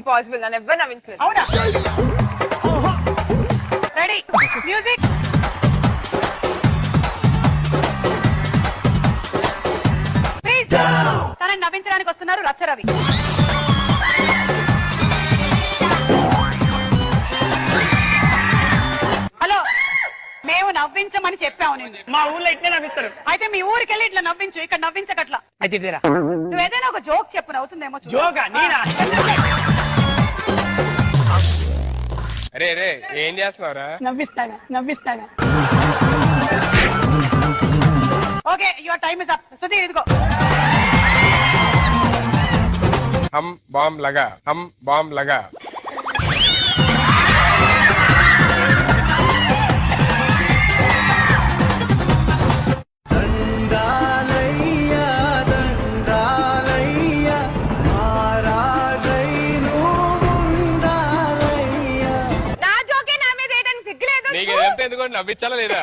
Impossible. నన్ను ఎవ్వరు నవ్వించలేదు. అవునా? Ready, music. ప్లీజ్ తనని నవ్వించడానికి వస్తున్నారు రచ్చరవి. హలో, మేము నవ్వించమని చెప్పాము నేను. మా ఊర్లో ఇట్లే నవ్విస్తారు. అయితే మీ ఊరికి వెళ్ళి ఇట్లా నవ్వించు, ఇక్కడ నవ్వించకట్లా. అయితే ఇదేరా నువ్వు ఏదైనా ఒక జోక్ చెప్పు, నవ్వుతుందేమో చూడు. జోగా నేనా? అరే రే ఏం చేస్తున్నావురా? నవ్విస్తాగా. Okay, your time is up. Sudheer ఇదిగో. హమ్ బాంబ్ లగా, హమ్ బాంబ్ లగా. నా జోకే నా మీద వేయడానికి సిగ్గులేదు. నీకు ఎంత ఎందుకు నవ్వించాలా లేదా?